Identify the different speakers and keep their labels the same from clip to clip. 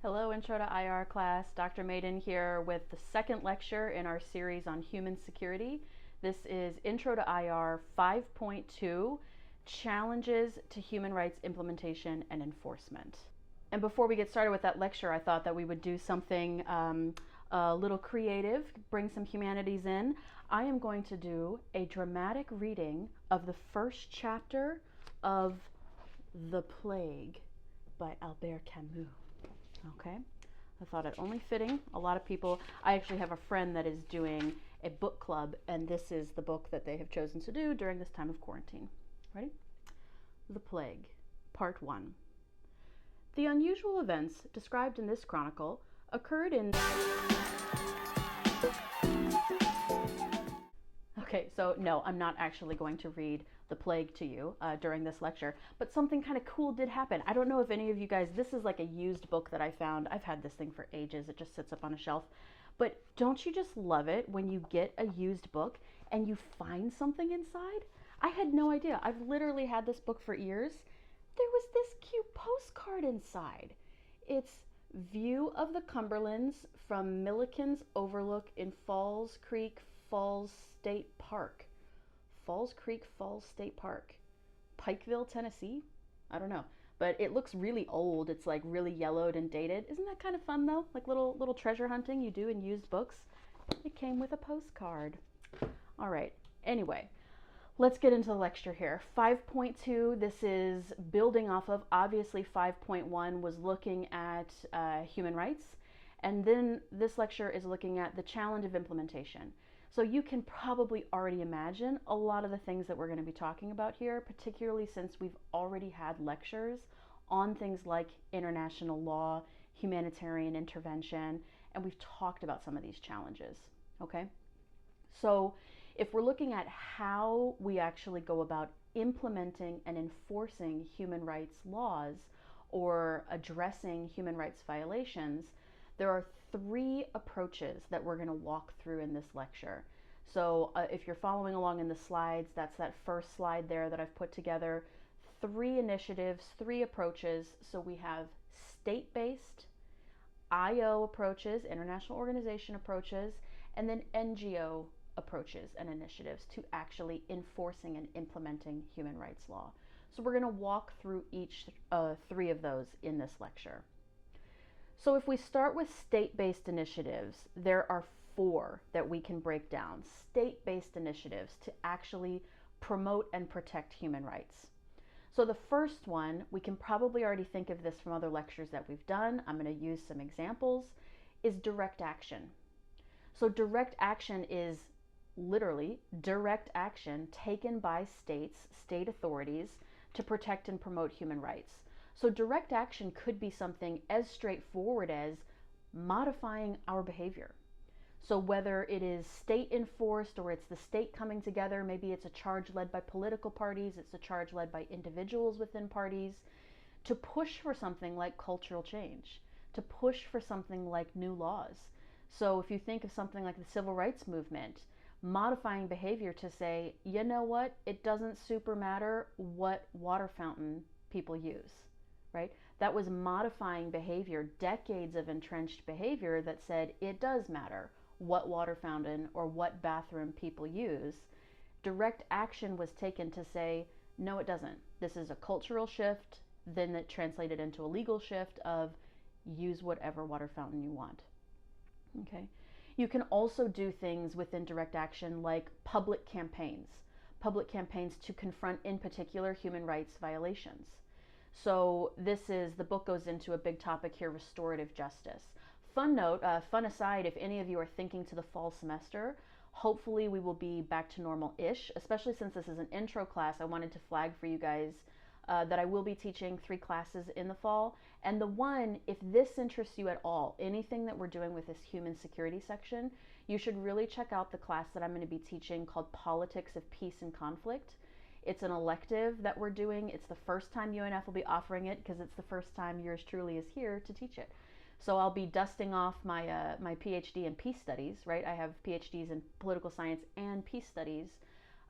Speaker 1: Hello, Intro to IR class. Dr. Maiden here with the second lecture in our series on human security. This is Intro to IR 5.2, Challenges to Human Rights Implementation and Enforcement. And before we get started with that lecture, I thought that we would do something a little creative, bring some humanities in. I am going to do a dramatic reading of the first chapter of The Plague by Albert Camus. Okay, I thought it only fitting. A lot of people, I actually have a friend that is doing a book club, and this is the book that they have chosen to do during this time of quarantine. Ready? The Plague, Part 1. The unusual events described in this chronicle occurred in... Okay, so no, I'm not actually going to read The Plague to you during this lecture, but something kind of cool did happen. I don't know if any of you guys, this is like a used book that I found. I've had this thing for ages. It just sits up on a shelf. But don't you just love it when you get a used book and you find something inside? I had no idea. I've literally had this book for years. There was this cute postcard inside. It's View of the Cumberlands from Milliken's Overlook in Falls Creek Falls State Park. Falls Creek Falls State Park. Pikeville, Tennessee? I don't know. But it looks really old. It's like really yellowed and dated. Isn't that kind of fun though? Like little treasure hunting you do in used books. It came with a postcard. All right. Anyway, let's get into the lecture here. 5.2, this is building off of, obviously 5.1 was looking at human rights. And then this lecture is looking at the challenge of implementation. So you can probably already imagine a lot of the things that we're going to be talking about here, particularly since we've already had lectures on things like international law, humanitarian intervention, and we've talked about some of these challenges, okay? So if we're looking at how we actually go about implementing and enforcing human rights laws or addressing human rights violations, there are three approaches that we're going to walk through in this lecture. So if you're following along in the slides, that's that first slide there that I've put together. Three initiatives, three approaches. So we have state-based, IO approaches, international organization approaches, and then NGO approaches and initiatives to actually enforcing and implementing human rights law. So we're going to walk through each three of those in this lecture. So if we start with state-based initiatives, there are four that we can break down. State-based initiatives to actually promote and protect human rights. So the first one, we can probably already think of this from other lectures that we've done. I'm going to use some examples, is direct action. So direct action is literally direct action taken by states, state authorities to protect and promote human rights. So direct action could be something as straightforward as modifying our behavior. So whether it is state enforced or it's the state coming together, maybe it's a charge led by political parties, it's a charge led by individuals within parties, to push for something like cultural change, to push for something like new laws. So if you think of something like the civil rights movement, modifying behavior to say, you know what, it doesn't super matter what water fountain people use. Right? That was modifying behavior, decades of entrenched behavior that said it does matter what water fountain or what bathroom people use. Direct action was taken to say, no, it doesn't. This is a cultural shift, then that translated into a legal shift of use whatever water fountain you want. Okay. You can also do things within direct action like public campaigns to confront in particular human rights violations. So the book goes into a big topic here, restorative justice. Fun note, fun aside, if any of you are thinking to the fall semester, hopefully we will be back to normal-ish, especially since this is an intro class. I wanted to flag for you guys that I will be teaching 3 classes in the fall. And the one, if this interests you at all, anything that we're doing with this human security section, you should really check out the class that I'm going to be teaching called Politics of Peace and Conflict. It's an elective that we're doing. It's the first time UNF will be offering it because it's the first time yours truly is here to teach it. So I'll be dusting off my PhD in peace studies, right? I have PhDs in political science and peace studies,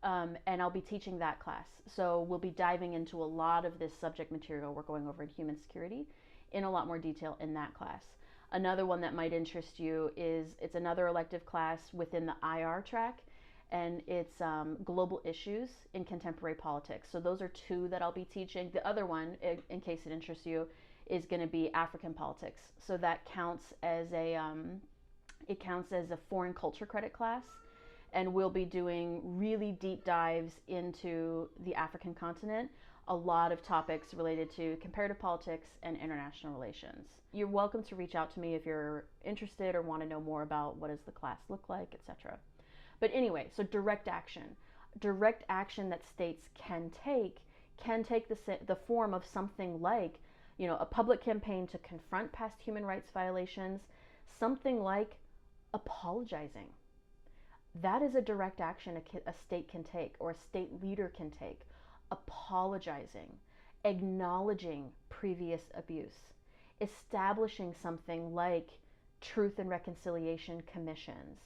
Speaker 1: and I'll be teaching that class. So we'll be diving into a lot of this subject material we're going over in human security in a lot more detail in that class. Another one that might interest you is it's another elective class within the IR track, and it's global issues in contemporary politics. So those are two that I'll be teaching. The other one, in case it interests you, is going to be African politics. So that counts as a foreign culture credit class, and we'll be doing really deep dives into the African continent, a lot of topics related to comparative politics and international relations. You're welcome to reach out to me if you're interested or want to know more about what does the class look like, etc. But anyway, so direct action. Direct action that states can take the form of something like, a public campaign to confront past human rights violations, something like apologizing. That is a direct action a state can take, or a state leader can take. Apologizing, acknowledging previous abuse, establishing something like truth and reconciliation commissions,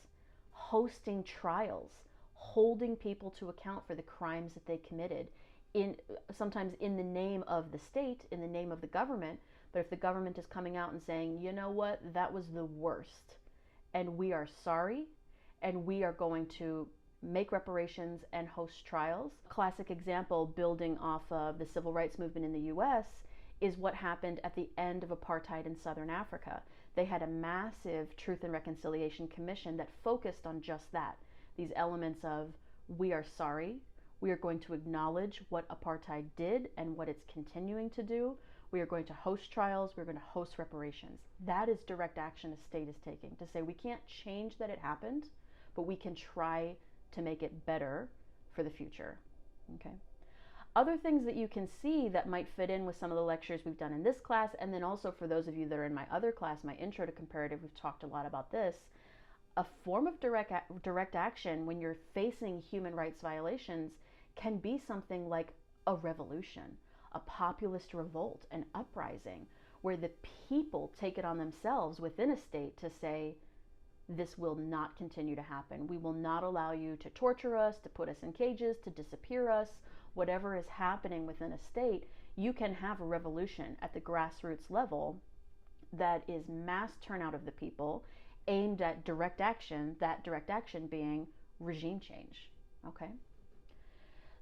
Speaker 1: hosting trials, holding people to account for the crimes that they committed, sometimes in the name of the state, in the name of the government. But if the government is coming out and saying, you know what, that was the worst, and we are sorry, and we are going to make reparations and host trials. Classic example, building off of the civil rights movement in the US, is what happened at the end of apartheid in Southern Africa. They had a massive Truth and Reconciliation Commission that focused on just that. These elements of, we are sorry, we are going to acknowledge what apartheid did and what it's continuing to do. We are going to host trials, we're going to host reparations. That is direct action a state is taking, to say we can't change that it happened, but we can try to make it better for the future. Okay. Other things that you can see that might fit in with some of the lectures we've done in this class, and then also for those of you that are in my other class, my Intro to Comparative, we've talked a lot about this. A form of direct action when you're facing human rights violations can be something like a revolution, a populist revolt, an uprising, where the people take it on themselves within a state to say, this will not continue to happen. We will not allow you to torture us, to put us in cages, to disappear us. Whatever is happening within a state, you can have a revolution at the grassroots level that is mass turnout of the people aimed at direct action, that direct action being regime change. Okay?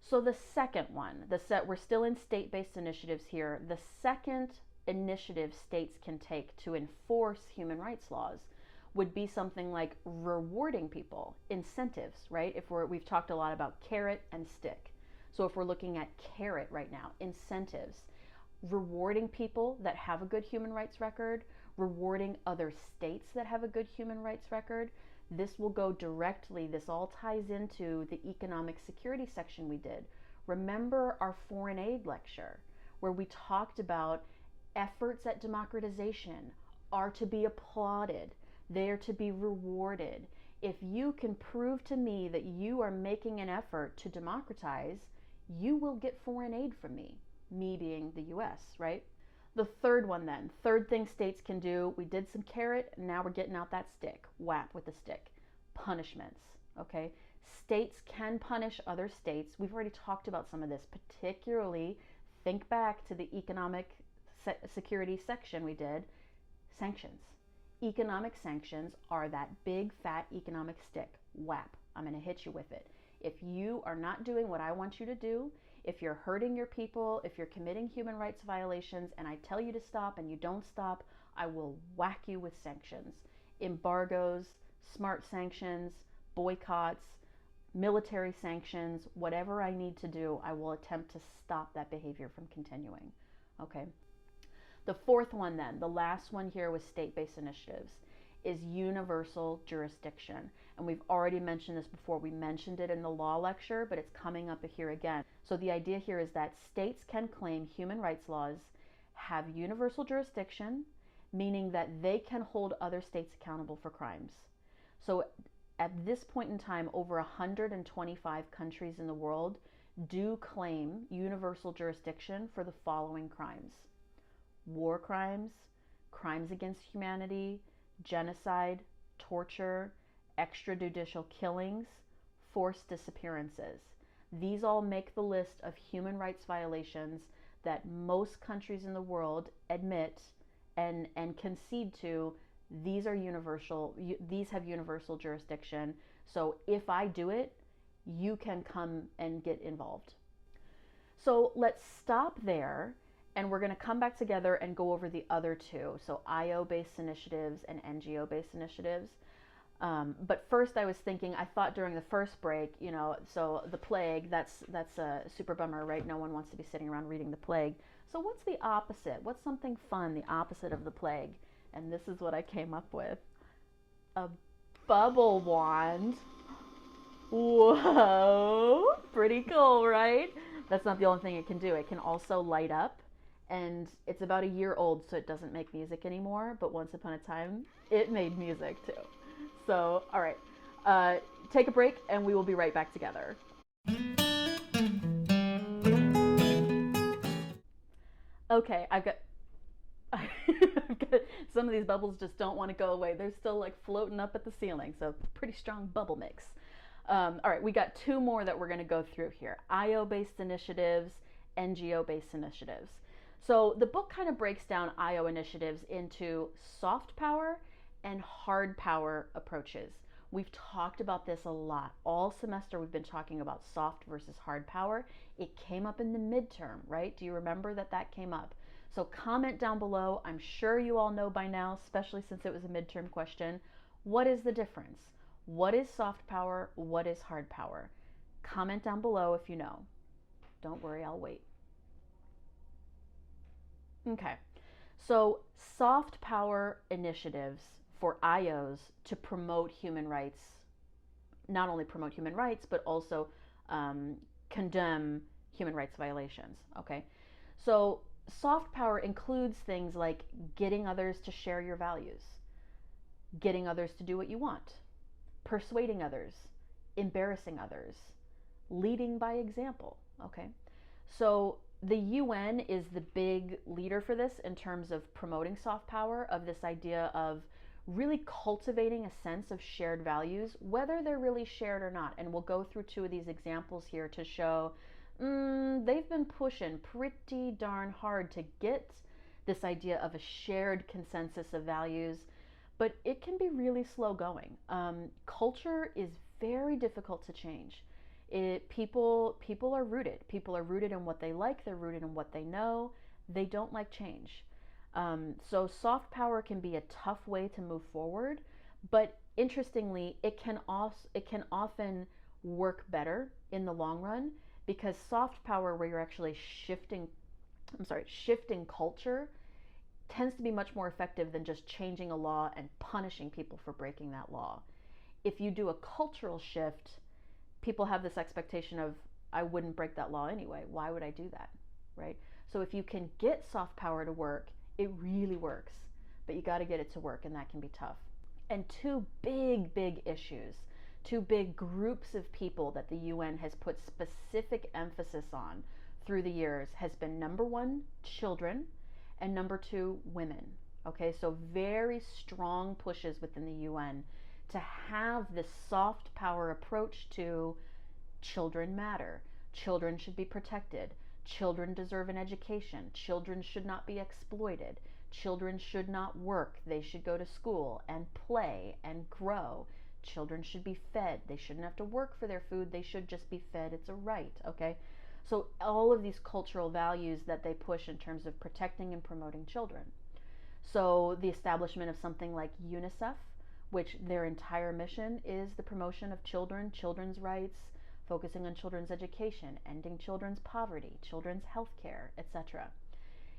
Speaker 1: So the second one, we're still in state-based initiatives here. The second initiative states can take to enforce human rights laws would be something like rewarding people, incentives, right? We've talked a lot about carrot and stick. So if we're looking at carrot right now, incentives, rewarding people that have a good human rights record, rewarding other states that have a good human rights record. This will go directly, this all ties into the economic security section we did. Remember our foreign aid lecture, where we talked about efforts at democratization are to be applauded. They are to be rewarded. If you can prove to me that you are making an effort to democratize, you will get foreign aid from me being the US, right? The third one then, third thing states can do, we did some carrot, now we're getting out that stick, whap with the stick. Punishments, okay? States can punish other states. We've already talked about some of this, particularly think back to the economic security section we did, sanctions. Economic sanctions are that big fat economic stick. Whap, I'm going to hit you with it. If you are not doing what I want you to do, if you're hurting your people, if you're committing human rights violations and I tell you to stop and you don't stop, I will whack you with sanctions. Embargoes, smart sanctions, boycotts, military sanctions, whatever I need to do, I will attempt to stop that behavior from continuing. Okay. The fourth one then, the last one here with state-based initiatives, is universal jurisdiction. And we've already mentioned this before. We mentioned it in the law lecture, but it's coming up here again. So the idea here is that states can claim human rights laws have universal jurisdiction, meaning that they can hold other states accountable for crimes. So at this point in time, over 125 countries in the world do claim universal jurisdiction for the following crimes: war crimes, crimes against humanity, genocide, torture, extrajudicial killings, forced disappearances. These all make the list of human rights violations that most countries in the world admit and concede to these are universal, these have universal jurisdiction. So if I do it, you can come and get involved. So let's stop there, and we're going to come back together and go over the other two. So IO based initiatives and NGO based initiatives. But first, I was thinking, I thought during the first break, so the plague, that's a super bummer, right? No one wants to be sitting around reading the plague. So what's the opposite? What's something fun, the opposite of the plague? And this is what I came up with. A bubble wand. Whoa, pretty cool, right? That's not the only thing it can do. It can also light up, and it's about a year old, so it doesn't make music anymore, but once upon a time, it made music too. So, all right, take a break, and we will be right back together. Okay, I've got some of these bubbles just don't want to go away. They're still like floating up at the ceiling, so pretty strong bubble mix. All right, we got two more that we're going to go through here. IO-based initiatives, NGO-based initiatives. So the book kind of breaks down IO initiatives into soft power and hard power approaches. We've talked about this a lot. All semester we've been talking about soft versus hard power. It came up in the midterm, right? Do you remember that came up? So comment down below. I'm sure you all know by now, especially since it was a midterm question. What is the difference? What is soft power? What is hard power? Comment down below if you know. Don't worry, I'll wait. Okay, so soft power initiatives for IOs to promote human rights, not only promote human rights, but also condemn human rights violations, okay? So soft power includes things like getting others to share your values, getting others to do what you want, persuading others, embarrassing others, leading by example, okay? So the UN is the big leader for this in terms of promoting soft power, of this idea of really cultivating a sense of shared values, whether they're really shared or not. And we'll go through two of these examples here to show they've been pushing pretty darn hard to get this idea of a shared consensus of values, but it can be really slow going. Culture is very difficult to change. People are rooted. People are rooted in what they like. They're rooted in what they know. They don't like change. So soft power can be a tough way to move forward, but interestingly, it can often work better in the long run, because soft power, where you're actually shifting culture, tends to be much more effective than just changing a law and punishing people for breaking that law. If you do a cultural shift, people have this expectation of, I wouldn't break that law anyway. Why would I do that, right? So if you can get soft power to work, it really works, but you got to get it to work, and that can be tough. And two big issues, two big groups of people that the UN has put specific emphasis on through the years has been, number one, children, and number two, women. Okay, so very strong pushes within the UN to have this soft power approach to children matter. Children should be protected. Children deserve an education. Children should not be exploited. Children should not work. They should go to school and play and grow. Children should be fed. They shouldn't have to work for their food. They should just be fed. It's a right, okay? So all of these cultural values that they push in terms of protecting and promoting children. So the establishment of something like UNICEF, which their entire mission is the promotion of children, children's rights, focusing on children's education, ending children's poverty, children's health care, etc.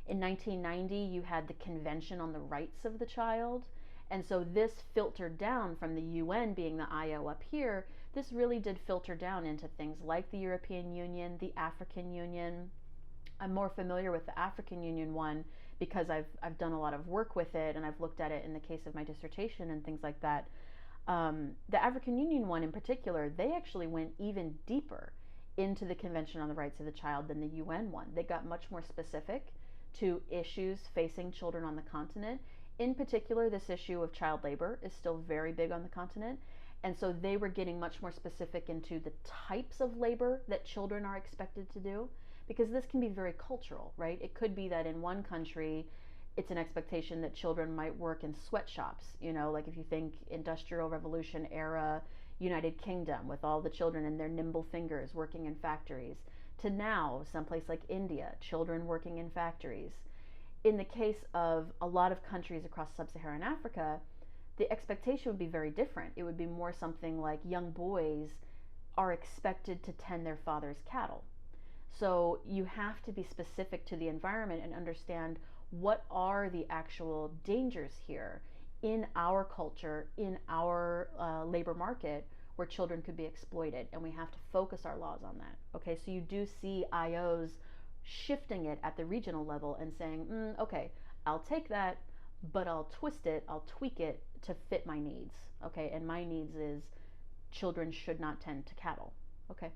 Speaker 1: In 1990, you had the Convention on the Rights of the Child, and so this filtered down from the UN being the IO up here. This really did filter down into things like the European Union, the African Union. I'm more familiar with the African Union one because I've done a lot of work with it, and I've looked at it in the case of my dissertation and things like that. The African Union one in particular, they actually went even deeper into the Convention on the Rights of the Child than the UN one. They got much more specific to issues facing children on the continent. In particular, this issue of child labor is still very big on the continent, and so they were getting much more specific into the types of labor that children are expected to do, because this can be very cultural, right? It could be that in one country, It's an expectation that children might work in sweatshops, like if you think Industrial Revolution era United Kingdom with all the children and their nimble fingers working in factories, to now someplace like India, children working in factories. In the case of a lot of countries across sub-Saharan Africa, the expectation would be very different. It would be more something like young boys are expected to tend their father's cattle. So you have to be specific to the environment and understand what are the actual dangers here in our culture, in our labor market, where children could be exploited, and we have to focus our laws on that. Okay, so you do see IOs shifting it at the regional level and saying, okay, I'll take that, but I'll twist it, I'll tweak it to fit my needs. Okay, and my needs is children should not tend to cattle. Okay.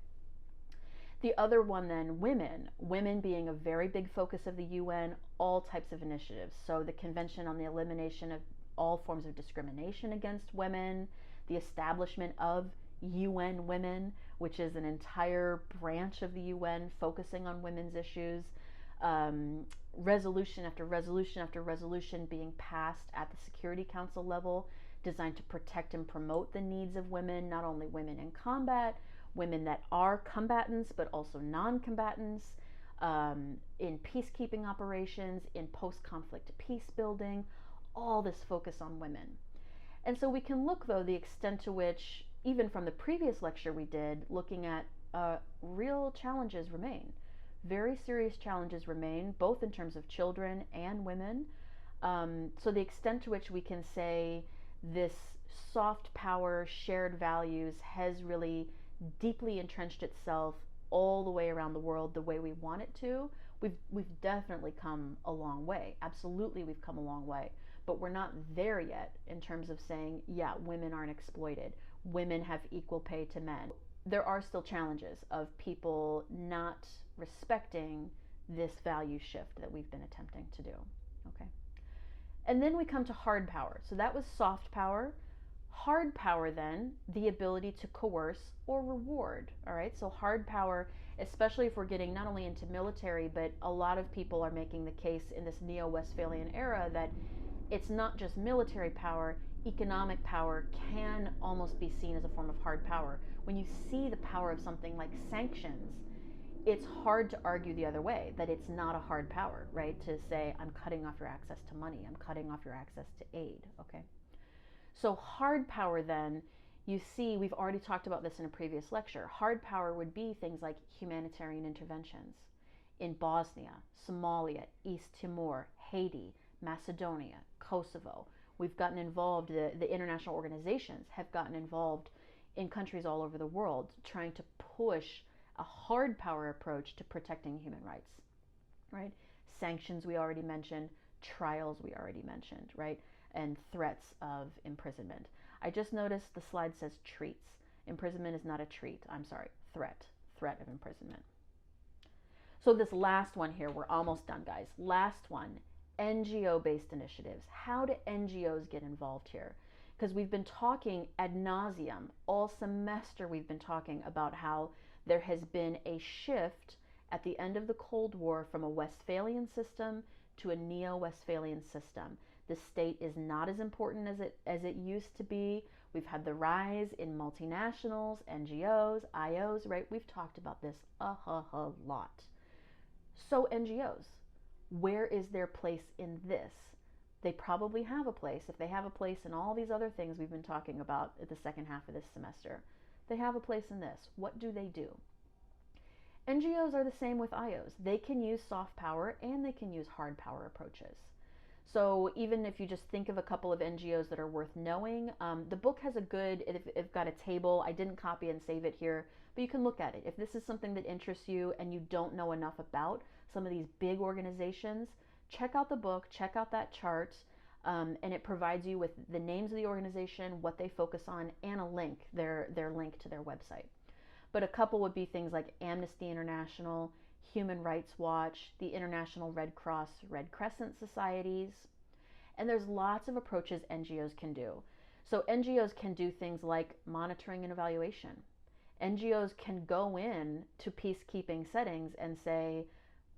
Speaker 1: The other one then, women being a very big focus of the UN, all types of initiatives. So the Convention on the Elimination of all forms of discrimination against women, the establishment of UN Women, which is an entire branch of the UN focusing on women's issues, resolution after resolution after resolution being passed at the Security Council level, designed to protect and promote the needs of women, not only women in combat, women that are combatants, but also non-combatants, in peacekeeping operations, in post-conflict peace building, all this focus on women. And so we can look, though, the extent to which, even from the previous lecture we did, looking at real challenges remain. Very serious challenges remain, both in terms of children and women. So the extent to which we can say this soft power, shared values has really deeply entrenched itself all the way around the world the way we want it to, we've definitely come a long way. Absolutely, we've come a long way. But we're not there yet in terms of saying, yeah, women aren't exploited. Women have equal pay to men. There are still challenges of people not respecting this value shift that we've been attempting to do. Okay. And then we come to hard power. So that was soft power. Hard power, then, the ability to coerce or reward. All right, so hard power, especially if we're getting not only into military, but a lot of people are making the case in this neo-Westphalian era that it's not just military power, economic power can almost be seen as a form of hard power. When you see the power of something like sanctions, it's hard to argue the other way, that it's not a hard power, right? To say, I'm cutting off your access to money, I'm cutting off your access to aid, okay? So hard power then, you see, we've already talked about this in a previous lecture. Hard power would be things like humanitarian interventions in Bosnia, Somalia, East Timor, Haiti, Macedonia, Kosovo. We've gotten involved, the international organizations have gotten involved in countries all over the world trying to push a hard power approach to protecting human rights, right? Sanctions we already mentioned, trials we already mentioned, right? And threats of imprisonment. I just noticed the slide says treats. Imprisonment is not a treat. I'm sorry, threat of imprisonment. So this last one here, we're almost done, guys. Last one, NGO-based initiatives. How do NGOs get involved here? Because we've been talking ad nauseum, all semester we've been talking about how there has been a shift at the end of the Cold War from a Westphalian system to a neo-Westphalian system. The state is not as important as it used to be. We've had the rise in multinationals, NGOs, IOs, right? We've talked about this a lot. So NGOs, where is their place in this? They probably have a place. If they have a place in all these other things we've been talking about at the second half of this semester, they have a place in this. What do they do? NGOs are the same with IOs. They can use soft power and they can use hard power approaches. So even if you just think of a couple of NGOs that are worth knowing, the book has it's got a table. I didn't copy and save it here, but you can look at it. If this is something that interests you and you don't know enough about some of these big organizations, check out the book, check out that chart, and it provides you with the names of the organization, what they focus on, and a link, their link to their website. But a couple would be things like Amnesty International, Human Rights Watch, the International Red Cross, Red Crescent Societies, and there's lots of approaches NGOs can do. So NGOs can do things like monitoring and evaluation. NGOs can go in to peacekeeping settings and say,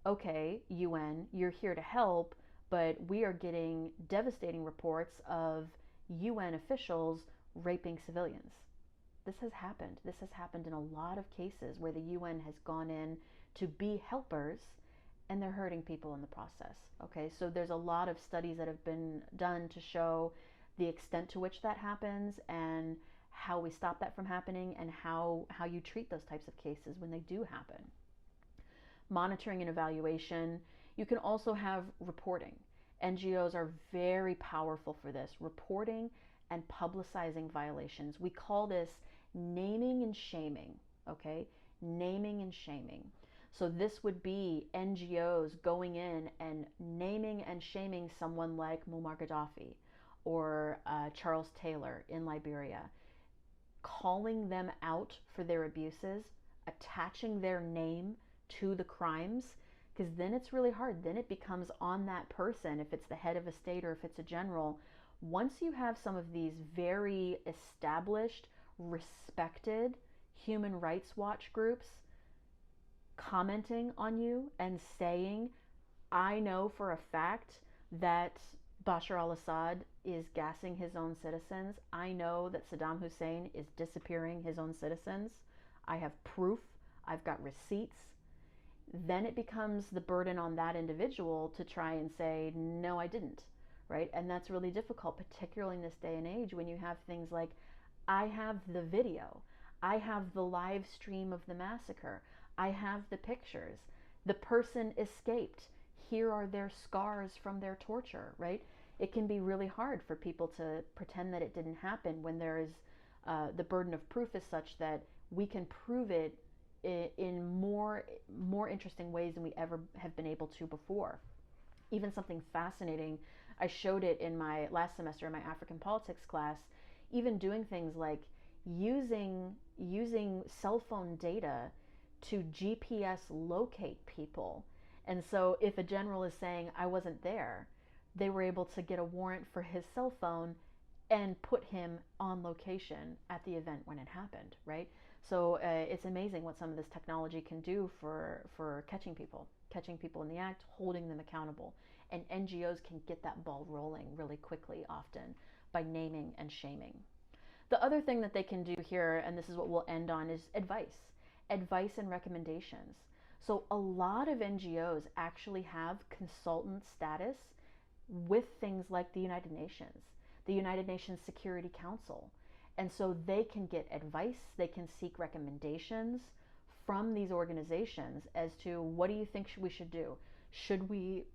Speaker 1: okay, UN, you're here to help, but we are getting devastating reports of UN officials raping civilians. This has happened. This has happened in a lot of cases where the UN has gone in to be helpers and they're hurting people in the process. Okay, so there's a lot of studies that have been done to show the extent to which that happens and how we stop that from happening and how you treat those types of cases when they do happen. Monitoring and evaluation. You can also have reporting. NGOs are very powerful for this, reporting and publicizing violations. We call this naming and shaming, okay? Naming and shaming. So this would be NGOs going in and naming and shaming someone like Muammar Gaddafi or Charles Taylor in Liberia, calling them out for their abuses, attaching their name to the crimes, because then it's really hard. Then it becomes on that person, if it's the head of a state or if it's a general. Once you have some of these very established, respected human rights watch groups commenting on you and saying, I know for a fact that Bashar al-Assad is gassing his own citizens. I know that Saddam Hussein is disappearing his own citizens. I have proof. I've got receipts. Then it becomes the burden on that individual to try and say, no, I didn't, right? And that's really difficult, particularly in this day and age when you have things like, I have the video. I have the live stream of the massacre. I have the pictures. The person escaped. Here are their scars from their torture, right? It can be really hard for people to pretend that it didn't happen when there is the burden of proof is such that we can prove it in more interesting ways than we ever have been able to before. Even something fascinating, I showed it in my last semester in my African politics class, even doing things like using cell phone data to GPS locate people. And so if a general is saying, I wasn't there, they were able to get a warrant for his cell phone and put him on location at the event when it happened, right? So it's amazing what some of this technology can do for catching people in the act, holding them accountable. And NGOs can get that ball rolling really quickly often by naming and shaming. The other thing that they can do here, and this is what we'll end on, is advice and recommendations. So a lot of NGOs actually have consultant status with things like the United Nations Security Council. And so they can get advice, they can seek recommendations from these organizations as to what do you think we should do? Should we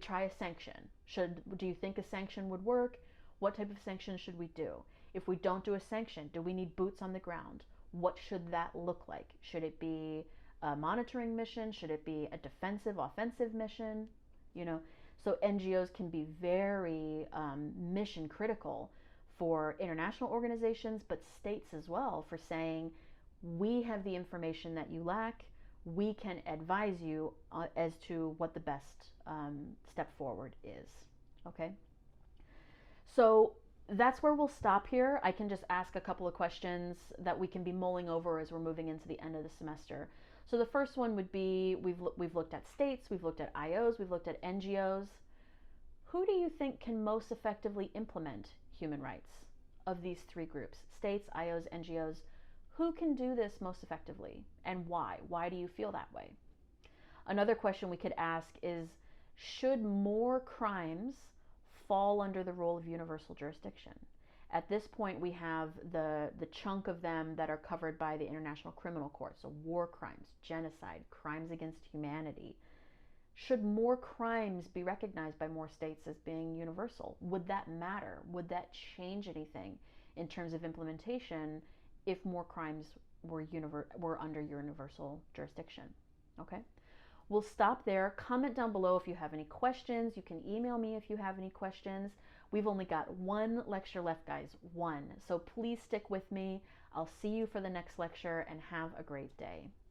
Speaker 1: try a sanction? Do you think a sanction would work? What type of sanction should we do? If we don't do a sanction, do we need boots on the ground? What should that look like? Should it be a monitoring mission? Should it be a defensive, offensive mission? So NGOs can be very mission critical for international organizations, but states as well, for saying, we have the information that you lack. We can advise you as to what the best step forward is. Okay? So that's where we'll stop here. I can just ask a couple of questions that we can be mulling over as we're moving into the end of the semester. So the first one would be, we've looked at states, we've looked at IOs, we've looked at NGOs. Who do you think can most effectively implement human rights of these three groups? States, IOs, NGOs. Who can do this most effectively and why? Why do you feel that way? Another question we could ask is, should more crimes fall under the role of universal jurisdiction? At this point, we have the chunk of them that are covered by the International Criminal Court, so war crimes, genocide, crimes against humanity. Should more crimes be recognized by more states as being universal? Would that matter? Would that change anything in terms of implementation if more crimes were under universal jurisdiction? Okay? We'll stop there. Comment down below if you have any questions. You can email me if you have any questions. We've only got one lecture left, guys. One. So please stick with me. I'll see you for the next lecture and have a great day.